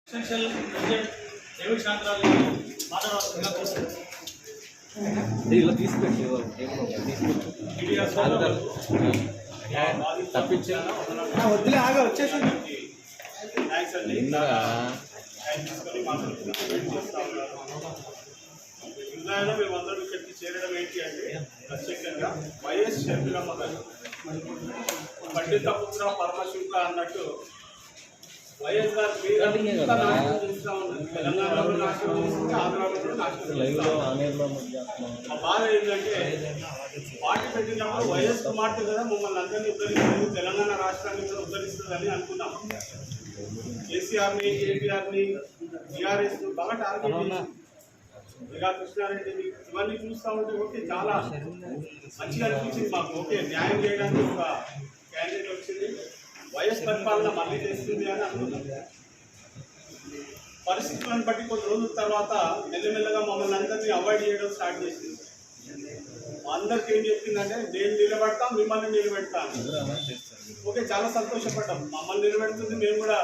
Essential president David Shantaraju మాట్లాడవలసిందిగా కోరుతున్నాను. దీనిలో తీసుకెళ్ళి మీడియా తప్పించి వద్దులే ఆగా వచ్చేసింది. థ్యాంక్స్ అండి. టైం తీసుకొని మాట్లాడుతున్నాను. మేమందరం ఇక్కడికి చేరడం ఏంటి అంటే ప్రత్యేకంగా వైఎస్ షర్మిలమ్మ గారు పండిత పుత్ర పరమశివ అన్నట్టు వైఎస్ గారు తెలంగాణలో నాశనం చేస్తుంది, ఆంధ్రాలో నాశనం మా బాధ ఏంటంటే పార్టీ పెట్టినప్పుడు వైఎస్ కుమార్తె కదా మమ్మల్ని అందరినీ ఉద్ధరిస్తుంది, తెలంగాణ రాష్ట్రాన్ని కూడా ఉద్ధరిస్తుందని అనుకున్నాం. కేసీఆర్ని కేటీఆర్ని టీఆర్ఎస్ బాగా టార్గెట్ చేసి మెగా కృష్ణారెడ్డి ఇవన్నీ చూస్తూ ఉంటే ఓకే చాలా మంచిగా అనిపించింది మాకు. ఓకే న్యాయం చేయడానికి ఒక క్యాండిడేట్ వచ్చింది, వైఎస్ పరిపాలన మళ్ళీ చేస్తుంది అని అనుకున్నాం. పరిస్థితులను బట్టి కొన్ని రోజుల తర్వాత మెల్లమెల్లగా మమ్మల్ని అందరినీ అవాయిడ్ చేయడం స్టార్ట్ చేసింది. అందరికి ఏం చెప్పిందంటే నేను నిలబెడతాం, మిమ్మల్ని నిలబెడతాను. ఓకే చాలా సంతోషపడ్డాం. మమ్మల్ని నిలబెడుతుంది, మేము కూడా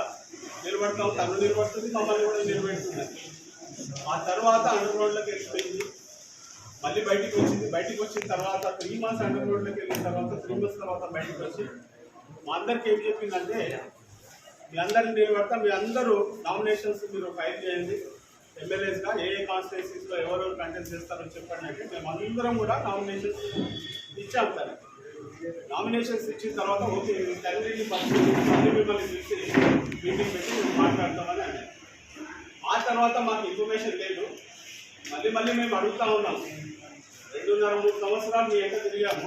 నిలబెడతాం, తను నిలబడుతుంది, మమ్మల్ని కూడా నిలబెడుతుంది. ఆ తర్వాత అండర్ రోడ్లోకి వెళ్ళిపోయింది, మళ్ళీ బయటికి వచ్చింది. బయటికి వచ్చిన తర్వాత 3 months అండర్ రోడ్లోకి వెళ్ళిన తర్వాత 3 months తర్వాత బయటకు వచ్చి మా అందరికి ఏం చెప్పిందంటే మీ అందరిని నిలబెడతా, మీ అందరూ నామినేషన్స్ మీరు ఫైల్ చేయండి, ఎమ్మెల్యేస్గా ఏ కాన్స్టిట్యున్సీస్లో ఎవరెవరు కంటెస్ట్ చేస్తారో చెప్పండి అంటే మేము అందరం కూడా నామినేషన్స్ ఇచ్చాం. సరే నామినేషన్స్ ఇచ్చిన తర్వాత ఓకే తండ్రిని మళ్ళీ మిమ్మల్ని పిలిచి మీటింగ్ పెట్టి మాట్లాడతామని అన్నారు. ఆ తర్వాత మాకు ఇన్ఫర్మేషన్ లేదు. మళ్ళీ మేము అడుగుతూ ఉన్నాం. 2.5-3 సంవత్సరాలు మీ ఎంట తిరిగాము.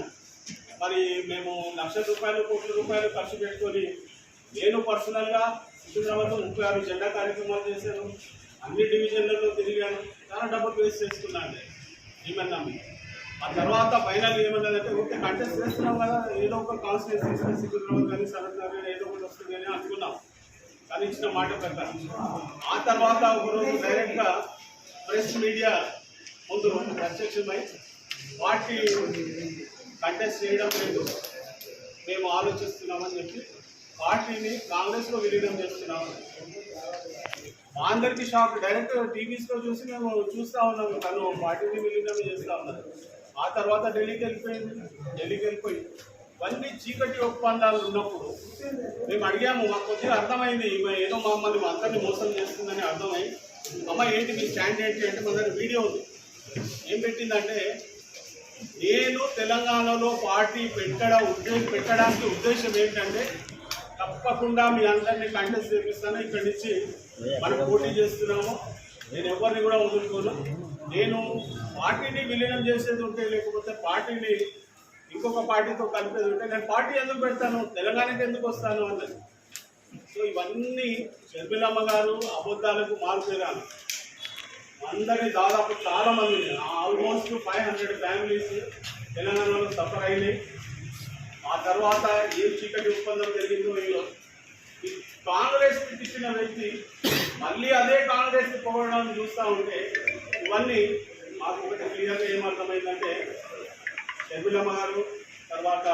మరి మేము ₹1,00,000 కోట్ల రూపాయలు ఖర్చు పెట్టుకొని నేను పర్సనల్గా సికింద్రాబాద్లో 36 జెండా కార్యక్రమాలు చేశాను, అన్ని డివిజన్లలో తిరిగాను, చాలా డబ్బులు వేస్ట్ చేసుకున్నాను ఏమన్నా. ఆ తర్వాత ఫైనల్ ఏమన్నదంటే ఓకే కంటెస్ట్ చేస్తున్నాం కదా, ఏదో ఒక కాన్స్టిట్యూన్సీ సికింద్రాబాద్ కానీ సరత్ నగర్ ఏదో ఒకటి వస్తుంది అని అనుకున్నాం, కానీ ఇచ్చిన మాట ప్రకారం. ఆ తర్వాత ఒకరోజు డైరెక్ట్గా ప్రెస్ మీడియా ముందు ప్రత్యక్షమై పార్టీ కంటెస్ట్ చేయడం లేదు, మేము ఆలోచిస్తున్నామని చెప్పి పార్టీని కాంగ్రెస్లో విలీనం చేస్తున్నాము. మా అందరికీ షాక్. డైరెక్ట్ టీవీస్లో చూసి మేము చూస్తూ ఉన్నాము, తను పార్టీని విలీనం చేస్తూ ఉన్నారు. ఆ తర్వాత ఢిల్లీకి వెళ్ళిపోయి ఇవన్నీ చీకటి ఒప్పందాలు ఉన్నప్పుడు మేము అడిగాము. మాకు కొద్దిగా అర్థమైంది, ఏదో మమ్మల్ని అందరినీ మోసం చేస్తుందని అర్థమై అమ్మ ఏంటి మీ స్టాండ్ ఏంటి అంటే మన దగ్గర వీడియో ఉంది. ఏం పెట్టిందంటే నేను తెలంగాణలో పార్టీ పెట్టడానికి ఉద్దేశం ఏంటంటే తప్పకుండా మీ అందరినీ కంటెస్ట్ చేపిస్తాను, ఇక్కడి నుంచి మనం పోటీ చేస్తున్నాము, నేను ఎవరిని కూడా వదులుకోను, నేను పార్టీని విలీనం చేసేది ఉంటే లేకపోతే పార్టీని ఇంకొక పార్టీతో కలిపేది ఉంటే నేను పార్టీ ఎందుకు పెడతాను, తెలంగాణకి ఎందుకు వస్తాను అన్నది. సో ఇవన్నీ షర్మిలమ్మ గారు అబద్ధాలకు మారుపేరాను. అందరినీ దాదాపు చాలామంది ఆల్మోస్ట్ 500 ఫ్యామిలీస్ తెలంగాణలో సఫర్ అయినాయి. ఆ తర్వాత ఏం చీకటి ఒప్పందం జరిగిందో ఈ కాంగ్రెస్ ఇచ్చిన వ్యక్తి మళ్ళీ అదే కాంగ్రెస్ పోవడం చూస్తూ ఉంటే ఇవన్నీ మాకు ఒకటి క్లియర్గా ఏమర్థమైందంటే షర్మిలమ్మ గారు తర్వాత